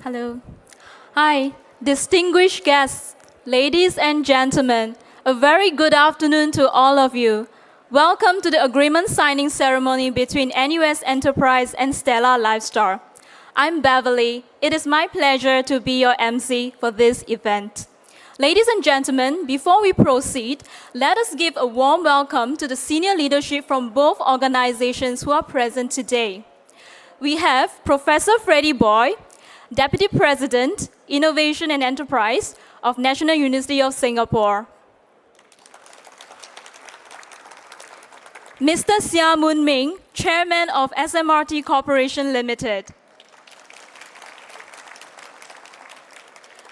Hello. Hi, distinguished guests, ladies and gentlemen, a very good afternoon to all of you. Welcome to the agreement signing ceremony between NUS Enterprise and Stella Lifestyle. I'm Beverly. It is my pleasure to be your MC for this event. Ladies and gentlemen, before we proceed, let us give a warm welcome to the senior leadership from both organizations who are present today. We have Professor Freddie Boy, Deputy President, Innovation and Enterprise of National University of Singapore. Mr. Sia Moon Ming, Chairman of SMRT Corporation Limited.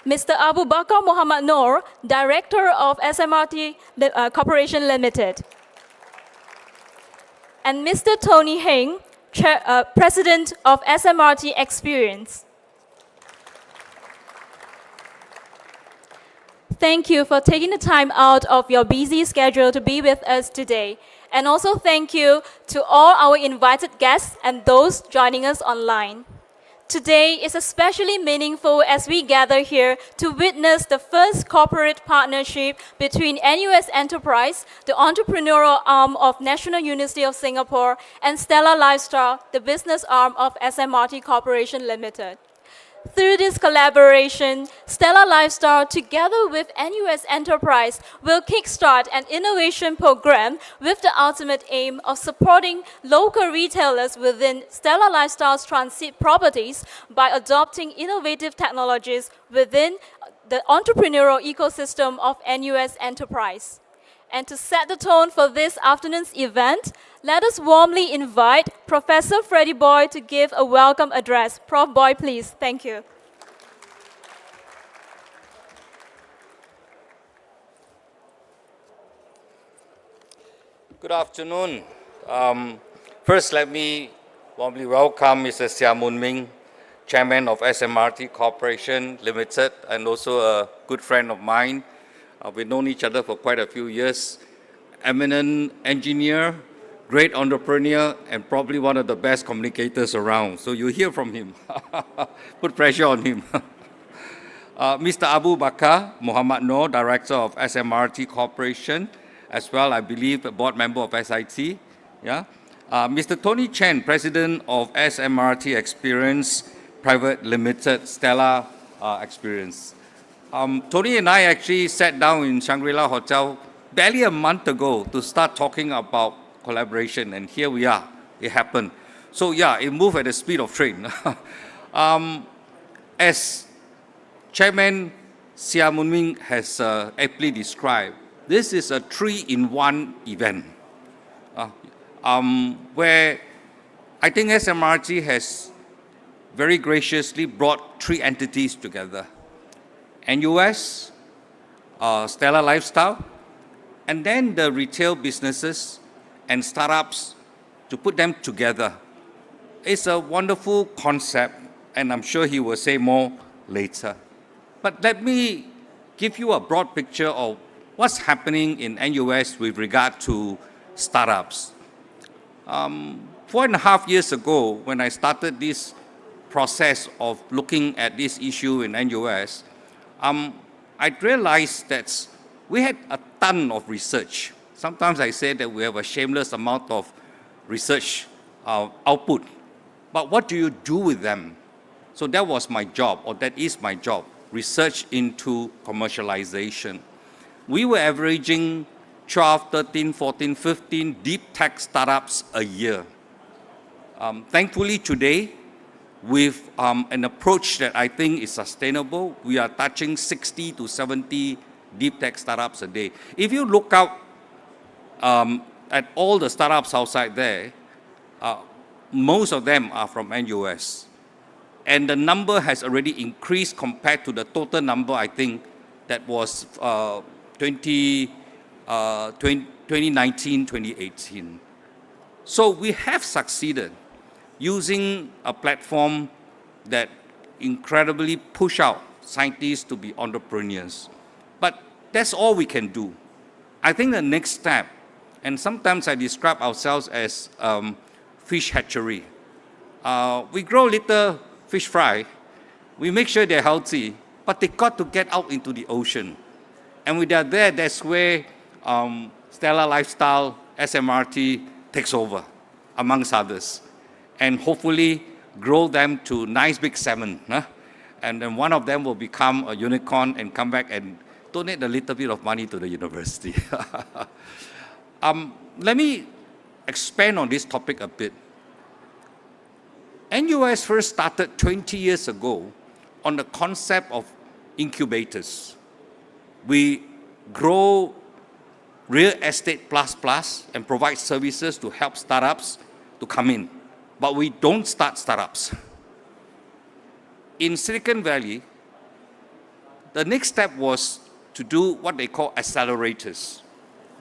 Mr. Abu Bakar Muhammad Noor, Director of SMRT Corporation Limited. And Mr. Tony Heng, President of SMRT Experience. Thank you for taking the time out of your busy schedule to be with us today. And also thank you to all our invited guests and those joining us online. Today is especially meaningful as we gather here to witness the first corporate partnership between NUS Enterprise, the entrepreneurial arm of National University of Singapore, and Stella Lifestyle, the business arm of SMRT Corporation Limited. Through this collaboration, Stella Lifestyle, together with NUS Enterprise, will kickstart an innovation program with the ultimate aim of supporting local retailers within Stella Lifestyle's transit properties by adopting innovative technologies within the entrepreneurial ecosystem of NUS Enterprise. And to set the tone for this afternoon's event, let us warmly invite Professor Freddie Boy to give a welcome address. Prof. Boy, please. Thank you. Good afternoon. First, let me warmly welcome Mr. Sia Moon Ming, Chairman of SMRT Corporation Limited, and also a good friend of mine. We've known each other for quite a few years. Eminent engineer, great entrepreneur, and probably one of the best communicators around. So you hear from him. Put pressure on him. Mr. Abu Bakar Muhammad Noor, Director of SMRT Corporation, as well, I believe, a board member of SIT. Yeah? Mr. Tony Chen, President of SMRT Experience Private Limited, Stella Experience. Tony and I actually sat down in Shangri-La Hotel barely a month ago to start talking about collaboration, and here we are. It happened. So yeah, it moved at the speed of train. As Chairman Sia Moon Ming has aptly described, this is a 3-in-1 event where I think SMRT has very graciously brought 3 entities together. NUS, Stella Lifestyle, and then the retail businesses and startups to put them together. It's a wonderful concept, and I'm sure he will say more later. But let me give you a broad picture of what's happening in NUS with regard to startups. 4.5 years ago, when I started this process of looking at this issue in NUS, I realized that we had a ton of research. Sometimes I say that we have a shameless amount of research output. But what do you do with them? So that was my job, or that is my job, research into commercialization. We were averaging 12, 13, 14, 15 deep tech startups a year. Thankfully today, with an approach that I think is sustainable, we are touching 60 to 70 deep tech startups a day. If you look out at all the startups outside there, most of them are from NUS. And the number has already increased compared to the total number, I think, that was 2019, 2018. So we have succeeded using a platform that incredibly push out scientists to be entrepreneurs. But that's all we can do. I think the next step, and sometimes I describe ourselves as fish hatchery. We grow little fish fry, we make sure they're healthy, but they got to get out into the ocean. And when they're there, that's where Stella Lifestyle, SMRT takes over, amongst others. And hopefully grow them to nice big salmon. Huh? And then one of them will become a unicorn and come back and donate a little bit of money to the university. Let me expand on this topic a bit. NUS first started 20 years ago on the concept of incubators. We grow real estate plus and provide services to help startups to come in. But we don't start startups. In Silicon Valley, the next step was to do what they call accelerators.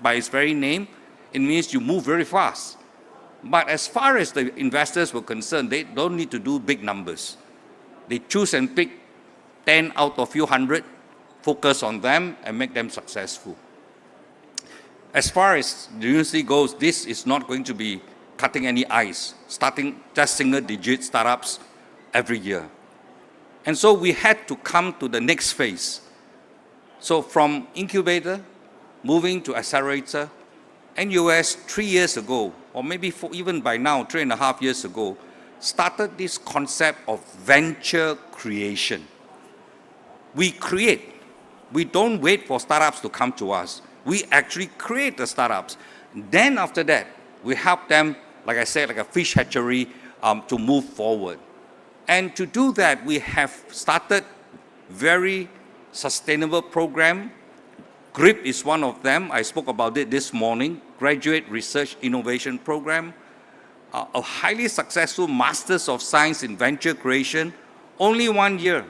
By its very name, it means you move very fast. But as far as the investors were concerned, they don't need to do big numbers. They choose and pick 10 out of few hundred, focus on them and make them successful. As far as the university goes, this is not going to be cutting any ice, starting just single-digit startups every year. And so we had to come to the next phase. So from incubator, moving to accelerator, NUS 3 years ago, or maybe even by now, 3.5 years ago, started this concept of venture creation. We create. We don't wait for startups to come to us. We actually create the startups. Then after that, we help them, like I said, like a fish hatchery, to move forward. And to do that, we have started very sustainable program. GRIP is one of them. I spoke about it this morning, Graduate Research Innovation Program. A highly successful Masters of Science in Venture Creation, only 1 year.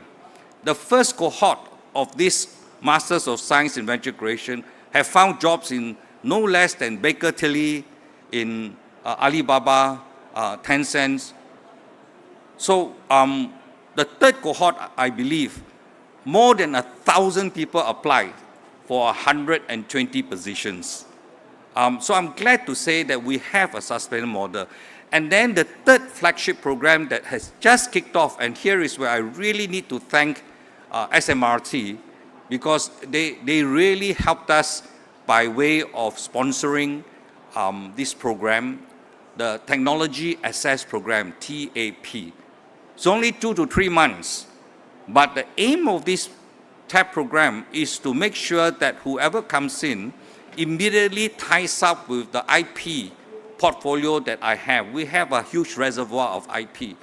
The first cohort of this Masters of Science in Venture Creation have found jobs in no less than Baker Tilly, in Alibaba, Tencent. So the third cohort, I believe, more than 1,000 people applied for 120 positions. So I'm glad to say that we have a sustainable model. And then the third flagship program that has just kicked off, and here is where I really need to thank SMRT, because they really helped us by way of sponsoring this program, the Technology Access Program, TAP. It's only 2 to 3 months, but the aim of this TAP program is to make sure that whoever comes in immediately ties up with the IP portfolio that I have. We have a huge reservoir of IP.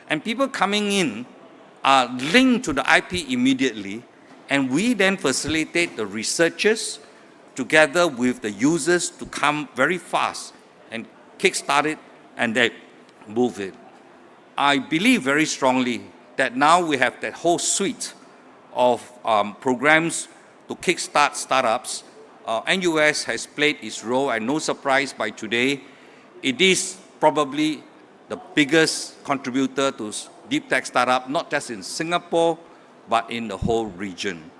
And people coming in are linked to the IP immediately, and we then facilitate the researchers together with the users to come very fast and kickstart it and then move it. I believe very strongly that now we have that whole suite of programs to kickstart startups. NUS has played its role, and no surprise by today, it is probably the biggest contributor to deep tech startup, not just in Singapore, but in the whole region.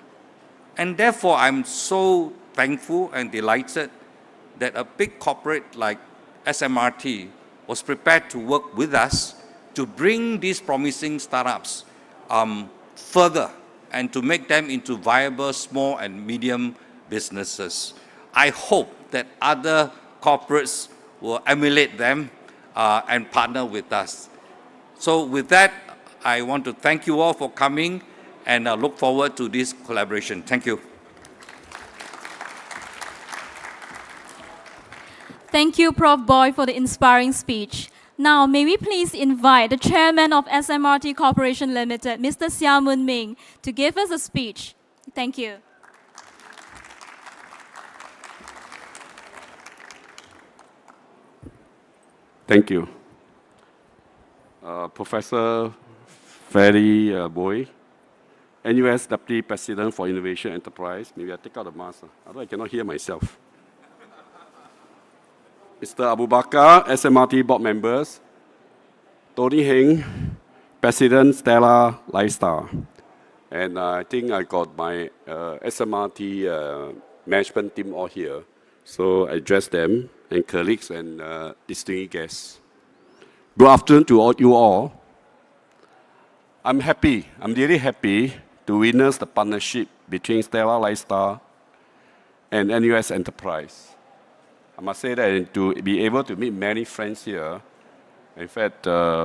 And therefore, I'm so thankful and delighted that a big corporate like SMRT was prepared to work with us to bring these promising startups further and to make them into viable small and medium businesses. I hope that other corporates will emulate them and partner with us. So with that, I want to thank you all for coming, and I look forward to this collaboration. Thank you. Thank you, Prof. Boy, for the inspiring speech. Now, may we please invite the chairman of SMRT Corporation Limited, Mr. Sia Moon Ming, to give us a speech. Thank you. Thank you. Professor Ferry Boy, NUS Deputy President for Innovation Enterprise. Maybe I take out the mask, otherwise I cannot hear myself. Mr. Abu Bakar, SMRT board members, Tony Heng, President Stella Lifestyle. And I think I got my SMRT management team all here. So I address them, and colleagues and distinguished guests. Good afternoon to all you all. I'm happy, I'm really happy to witness the partnership between Stellar Lifestyle and NUS Enterprise. I must say that to be able to meet many friends here, in fact,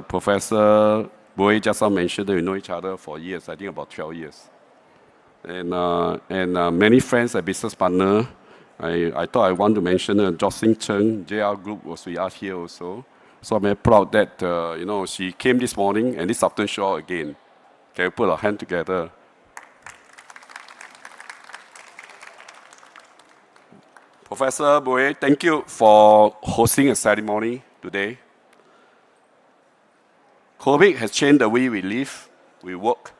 Professor Boy just now mentioned that we know each other for years, I think about 12 years. And many friends and business partner. I thought I want to mention Jocelyn Cheng, JR Group was with us here also. So I'm very proud that, she came this morning and this afternoon show again. Can we put our hand together? Professor Boy, thank you for hosting a ceremony today. COVID has changed the way we live, we work,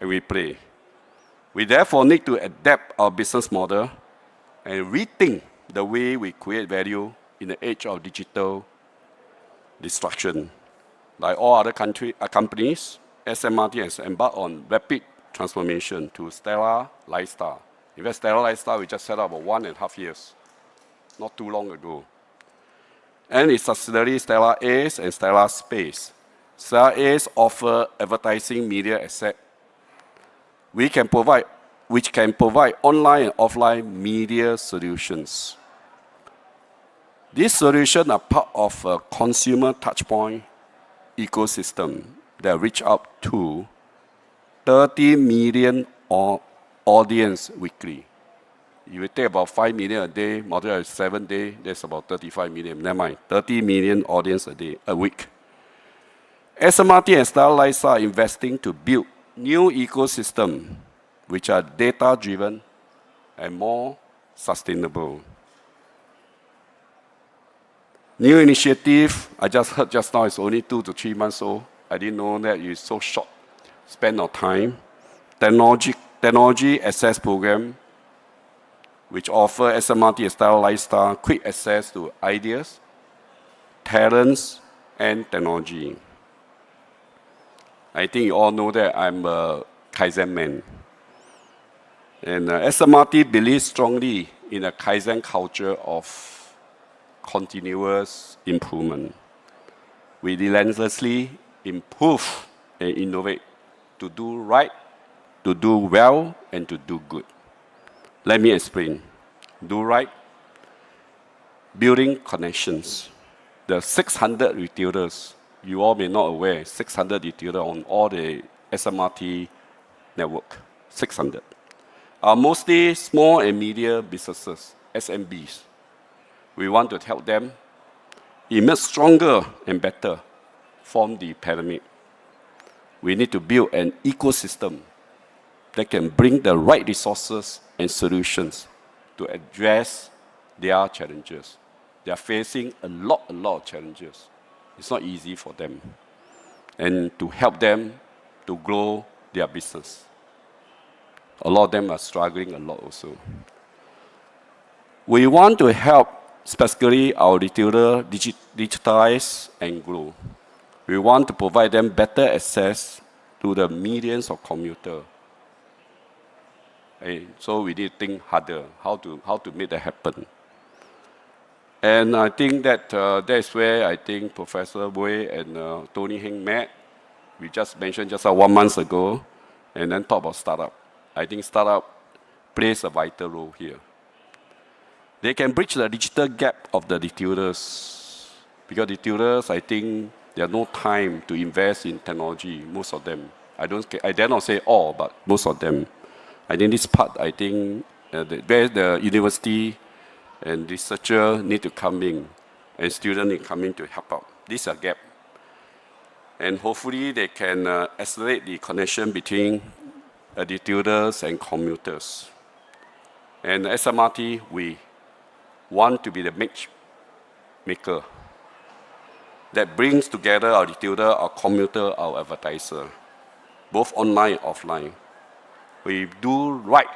and we play. We therefore need to adapt our business model and rethink the way we create value in the age of digital disruption. Like all other companies, SMRT has embarked on rapid transformation to Stellar Lifestyle. In fact, Stellar Lifestyle we just set up about 1.5 years, not too long ago. And its subsidiary Stellar Ace and Stellar Space. Stellar Ace offer advertising media asset which can provide online and offline media solutions. These solutions are part of a consumer touchpoint ecosystem that reach out to 30 million audience weekly. If you take about 5 million a day, multiply by 7 days, that's about 35 million. Never mind, 30 million audience a week. SMRT and Stellar Lifestyle are investing to build new ecosystem which are data-driven and more sustainable. New initiative, I just heard just now, it's only 2 to 3 months old. I didn't know that it's so short span of time. Technology Access Program, which offer SMRT and Stellar Lifestyle quick access to ideas, talents, and technology. I think you all know that I'm a Kaizen man. And SMRT believes strongly in a Kaizen culture of continuous improvement. We relentlessly improve and innovate to do right, to do well, and to do good. Let me explain. Do right, building connections. The 600 retailers, you all may not aware, 600 retailers on all the SMRT network, 600. Are mostly small and medium businesses, SMBs. We want to help them emerge stronger and better from the pandemic. We need to build an ecosystem that can bring the right resources and solutions to address their challenges. They are facing a lot of challenges. It's not easy for them. And to help them to grow their business. A lot of them are struggling a lot also. We want to help specifically our retailer digitize and grow. We want to provide them better access to the millions of commuters. So we need to think harder how to make that happen. And I think that that's where I think Professor Wei and Tony Heng met. We just mentioned just 1 month ago, and then talk about startup. I think startup plays a vital role here. They can bridge the digital gap of the retailers. Because retailers, I think, they have no time to invest in technology, most of them. I dare not say all, but most of them. I think this part, I think, where the university and researcher need to come in, and students need to come in to help out. This is a gap. And hopefully they can accelerate the connection between retailers and commuters. And SMRT, we want to be the matchmaker that brings together our retailer, our commuter, our advertiser, both online and offline. We do right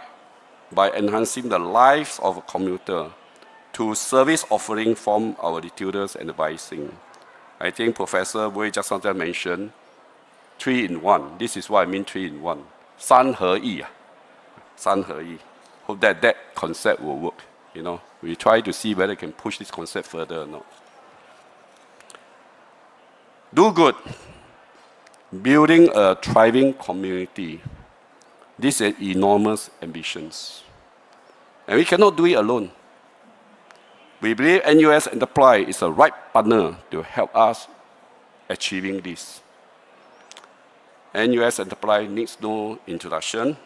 by enhancing the lives of a commuter to service offering from our retailers and advising. I think Professor Wei just mentioned 3 in 1. This is what I mean 3 in 1. 三合一. 三合一. Hope that concept will work. We try to see whether we can push this concept further or not. Do good. Building a thriving community. These are enormous ambitions. And we cannot do it alone. We believe NUS Enterprise is the right partner to help us achieving this. NUS Enterprise needs no introduction.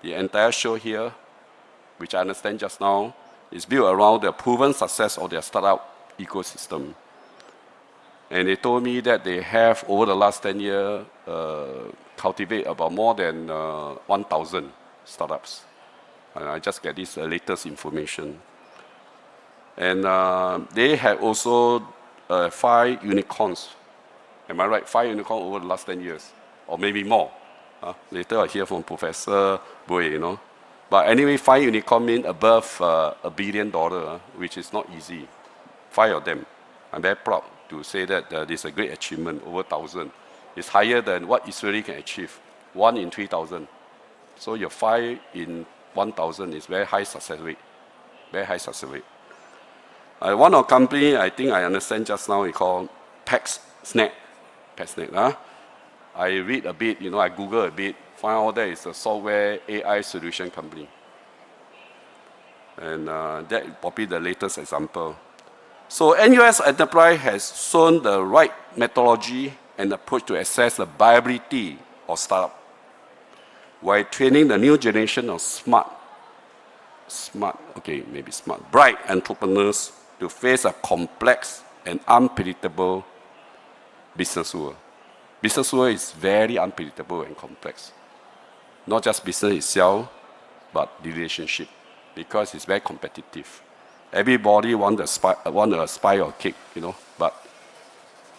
The entire show here, which I understand just now, is built around the proven success of their startup ecosystem. And they told me that they have, over the last 10 years, cultivate about more than 1,000 startups. And I just get this latest information. And they have also 5 unicorns. Am I right? 5 unicorns over the last 10 years, or maybe more. Later I hear from Professor Boy, you know. But anyway, 5 unicorns mean above $1 billion, which is not easy. 5 of them. I'm very proud to say that this is a great achievement, over 1,000. It's higher than what Israeli can achieve, 1 in 3,000. So your 5 in 1,000 is very high success rate, very high success rate. One of company, I think I understand just now, we call PaxSnack. PaxSnack, I read a bit, you know, I Google a bit, find out that it's a software AI solution company. And that probably the latest example. So NUS Enterprise has shown the right methodology and approach to assess the viability of startup while training the new generation of bright entrepreneurs to face a complex and unpredictable business world. Business world is very unpredictable and complex. Not just business itself, but the relationship, because it's very competitive. Everybody want a spy or cake, you know, but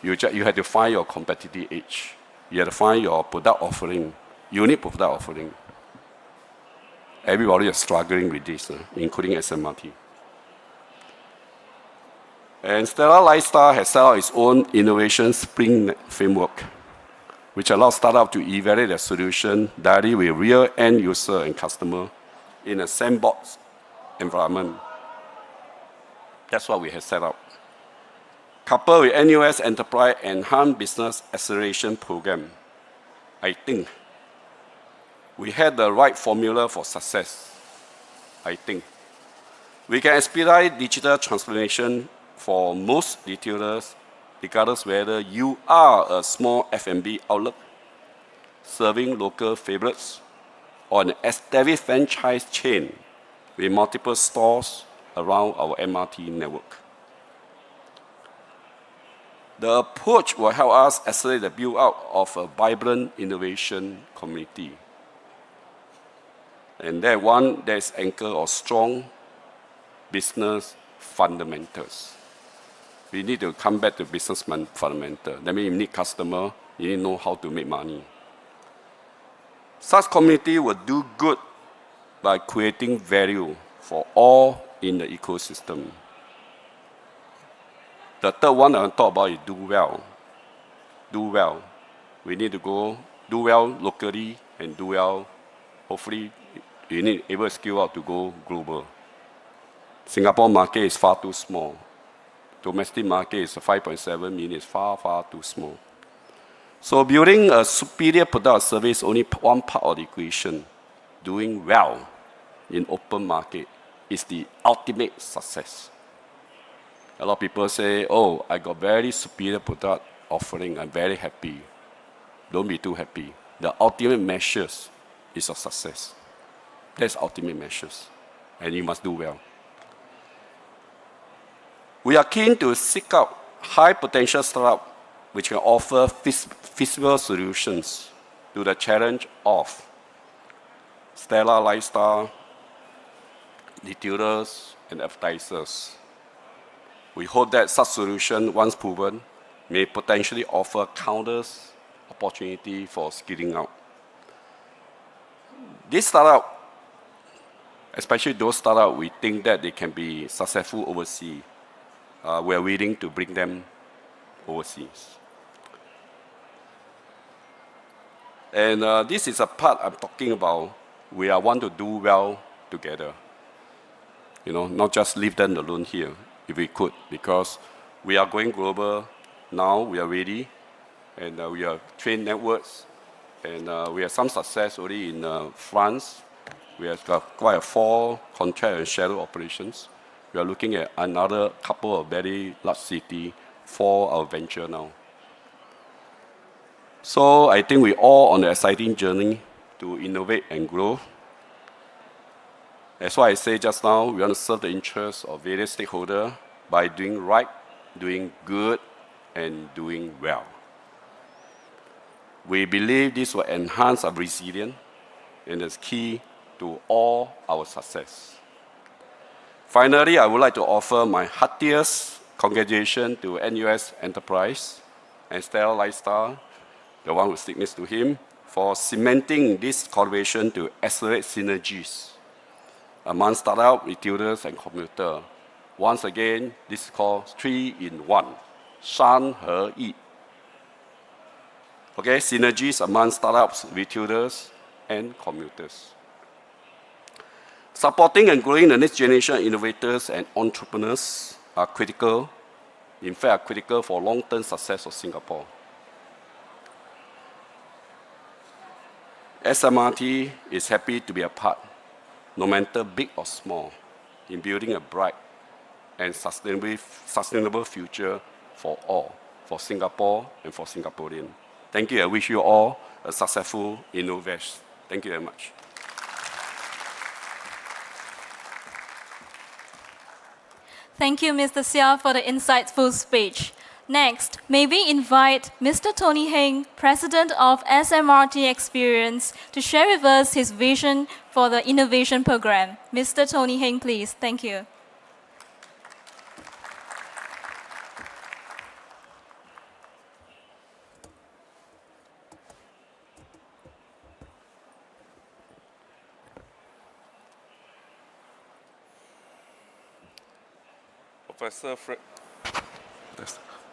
you have to find your competitive edge. You have to find your product offering, unique product offering. Everybody is struggling with this, including SMRT. And Stellar Lifestyle has set out its own innovation sprint framework, which allows startups to evaluate their solution directly with real end user and customer in a sandbox environment. That's what we have set up. Coupled with NUS Enterprise Enhanced Business Acceleration Program, I think we had the right formula for success. I think we can expedite digital transformation for most retailers, regardless whether you are a small F&B outlet serving local favorites or an established franchise chain with multiple stores around our MRT network. The approach will help us accelerate the build-out of a vibrant innovation community. And that one that is anchored on strong business fundamentals. We need to come back to business fundamental. That means you need customer, you need to know how to make money. Such community will do good by creating value for all in the ecosystem. The third one I want to talk about is do well. Do well. We need to go do well locally and do well. Hopefully, you need able to scale out to go global. Singapore market is far too small. Domestic market is 5.7 million, is far, far too small. So building a superior product or service is only one part of the equation. Doing well in open market is the ultimate success. A lot of people say, oh, I got very superior product offering, I'm very happy. Don't be too happy. The ultimate measures is a success. That's ultimate measures. And you must do well. We are keen to seek out high potential startups which can offer feasible solutions to the challenge of stellar lifestyle, retailers, and advertisers. We hope that such solution, once proven, may potentially offer countless opportunity for scaling out. This startup, especially those startups we think that they can be successful overseas, we are willing to bring them overseas. And this is a part I'm talking about. We are want to do well together. You know, not just leave them alone here, if we could, because we are going global now. We are ready. and we have trained networks, and we have some success already in France. We have got quite a 4 contract and shadow operations. We are looking at another couple of very large cities for our venture now. So I think we're all on an exciting journey to innovate and grow. That's why I say just now, we want to serve the interests of various stakeholders by doing right, doing good, and doing well. We believe this will enhance our resilience and is key to all our success. Finally, I would like to offer my heartiest congratulations to NUS Enterprise and Stella Lifestyle, the one who sits next to him, for cementing this collaboration to accelerate synergies among startup, retailers, and commuters. Once again, this is called 3-in-1, 3合一. Okay, synergies among startups, retailers, and commuters. Supporting and growing the next generation innovators and entrepreneurs are critical, in fact, critical for long-term success of Singapore. SMRT is happy to be a part, no matter big or small, in building a bright and sustainable future for all, for Singapore and for Singaporeans. Thank you. I wish you all a successful Innovest. Thank you very much. Thank you, Mr. Seah, for the insightful speech. Next, may we invite Mr. Tony Heng, President of SMRT Experience, to share with us his vision for the innovation program. Mr. Tony Heng, please. Thank you.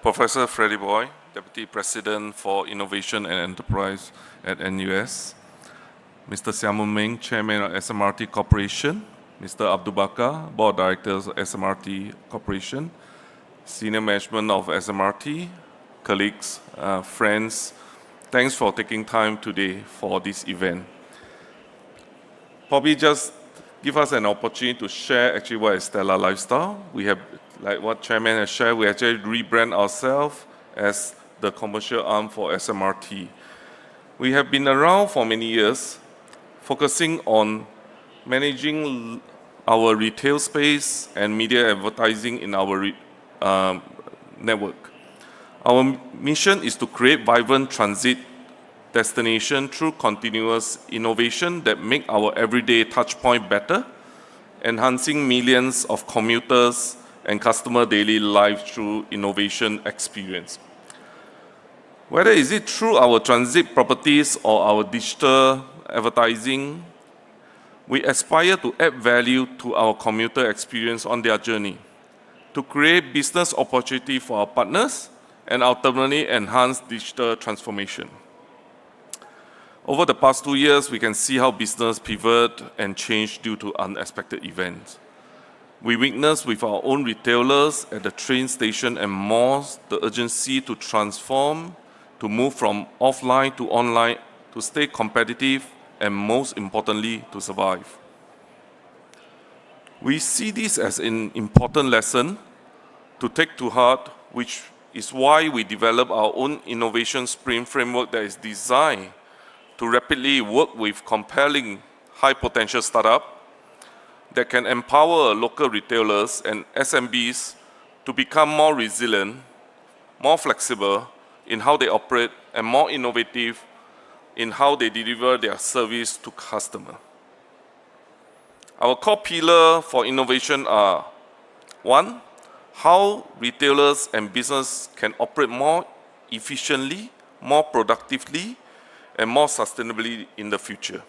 Professor Freddie Boy, Deputy President for Innovation and Enterprise at NUS, Mr. Siam Moon Meng, Chairman of SMRT Corporation, Mr. Abdul Bakar, Board Directors of SMRT Corporation, Senior Management of SMRT, colleagues, friends, thanks for taking time today for this event. Probably just give us an opportunity to share actually what is Stella Lifestyle. We have, like what Chairman has shared, we actually rebrand ourselves as the commercial arm for SMRT. We have been around for many years, focusing on managing our retail space and media advertising in our network. Our mission is to create vibrant transit destination through continuous innovation that make our everyday touchpoint better, enhancing millions of commuters and customer daily life through innovation experience. Whether is it through our transit properties or our digital advertising, we aspire to add value to our commuter experience on their journey, to create business opportunity for our partners, and ultimately enhance digital transformation. Over the past 2 years, we can see how business pivot and change due to unexpected events. We witnessed with our own retailers at the train station and malls the urgency to transform, to move from offline to online, to stay competitive, and most importantly, to survive. We see this as an important lesson to take to heart, which is why we develop our own innovation sprint framework that is designed to rapidly work with compelling high-potential startups that can empower local retailers and SMBs to become more resilient, more flexible in how they operate, and more innovative in how they deliver their service to customers. Our core pillars for innovation are: 1, how retailers and business can operate more efficiently, more productively, and more sustainably in the future.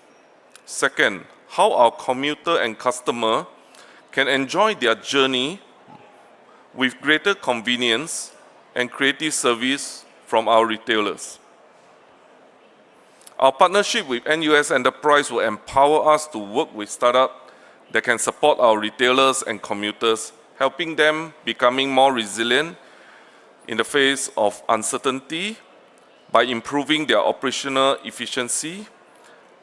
2nd, how our commuter and customer can enjoy their journey with greater convenience and creative service from our retailers. Our partnership with NUS Enterprise will empower us to work with startups that can support our retailers and commuters, helping them becoming more resilient in the face of uncertainty, by improving their operational efficiency,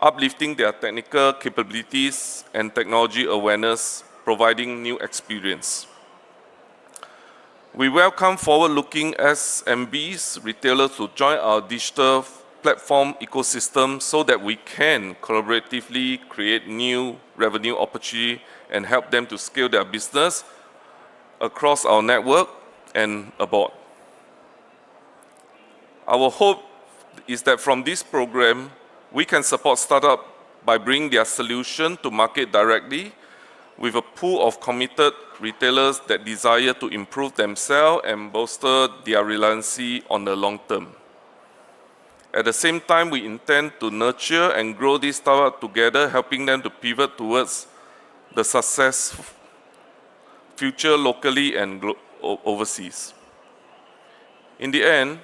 uplifting their technical capabilities and technology awareness, providing new experience. We welcome forward-looking SMBs, retailers to join our digital platform ecosystem so that we can collaboratively create new revenue opportunity and help them to scale their business across our network and abroad. Our hope is that from this program, we can support startups by bringing their solution to market directly with a pool of committed retailers that desire to improve themselves and bolster their relevancy on the long term. At the same time, we intend to nurture and grow these startups together, helping them to pivot towards the success future locally and overseas. In the end,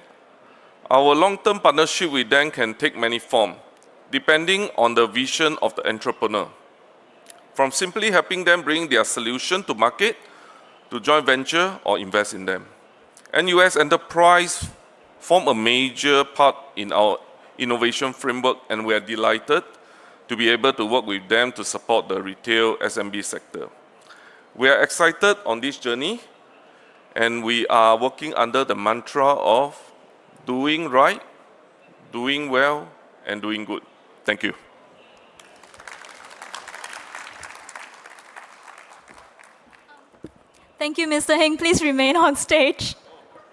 our long-term partnership with them can take many forms, depending on the vision of the entrepreneur. From simply helping them bring their solution to market, to joint venture or invest in them. NUS Enterprise form a major part in our innovation framework, and we are delighted to be able to work with them to support the retail SMB sector. We are excited on this journey, and we are working under the mantra of doing right, doing well, and doing good. Thank you. Thank you, Mr. Heng. Please remain on stage.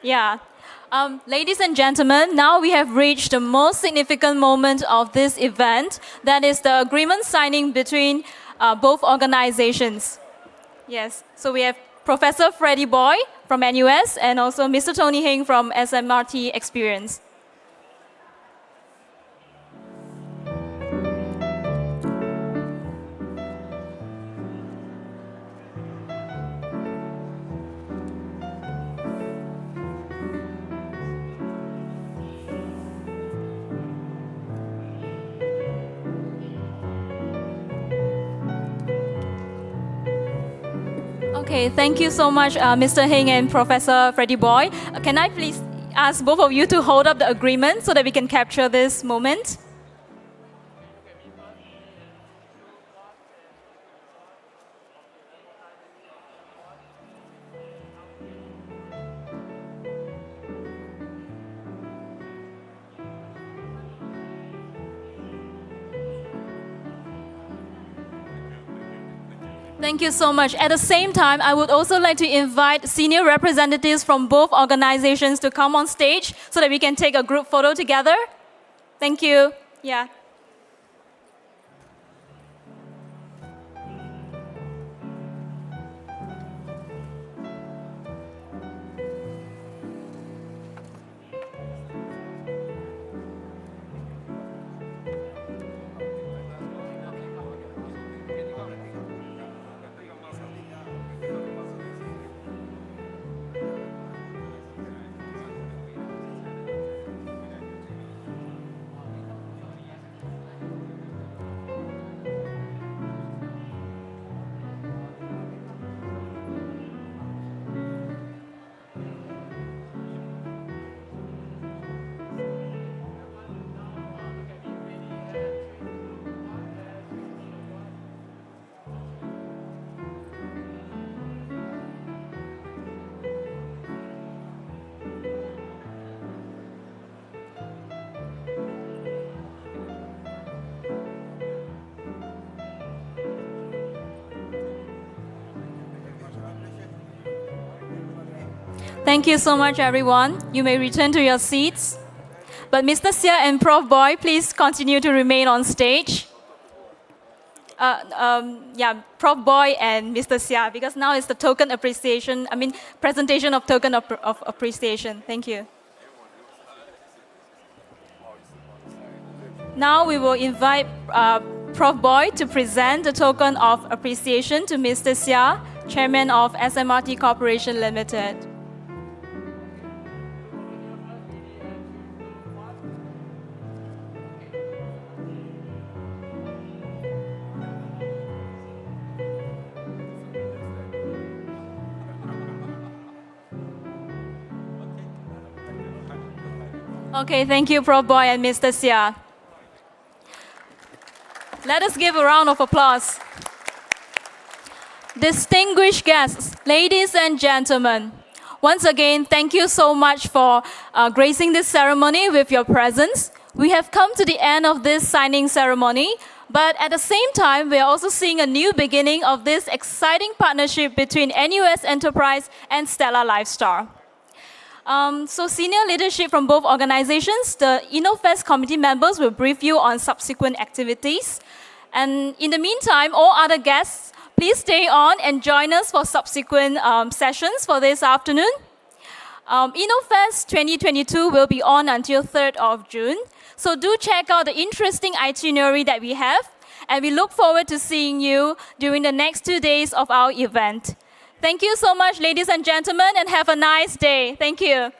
Yeah. Ladies and gentlemen, now we have reached the most significant moment of this event. That is the agreement signing between both organizations. Yes. So we have Professor Freddie Boy from NUS and also Mr. Tony Heng from SMRT Experience. Okay, thank you so much, Mr. Heng and Professor Freddie Boy. Can I please ask both of you to hold up the agreement so that we can capture this moment? Thank you so much. At the same time, I would also like to invite senior representatives from both organizations to come on stage so that we can take a group photo together. Thank you. Yeah. Thank you so much, everyone. You may return to your seats. But Mr. Sia and Prof. Boy, please continue to remain on stage. Yeah, Prof. Boy and Mr. Sia, because now it's the token appreciation, presentation of token of appreciation. Thank you. Now we will invite Prof. Boy to present the token of appreciation to Mr. Sia, Chairman of SMRT Corporation Limited. Okay, thank you, Prof. Boy and Mr. Sia. Let us give a round of applause. Distinguished guests, ladies and gentlemen, once again, thank you so much for gracing this ceremony with your presence. We have come to the end of this signing ceremony, but at the same time, we are also seeing a new beginning of this exciting partnership between NUS Enterprise and Stella Lifestyle. So senior leadership from both organizations, the InnoFest committee members will brief you on subsequent activities. And in the meantime, all other guests, please stay on and join us for subsequent sessions for this afternoon. InnoFest 2022 will be on until 3rd of June. So do check out the interesting itinerary that we have. And we look forward to seeing you during the next 2 days of our event. Thank you so much, ladies and gentlemen, and have a nice day. Thank you.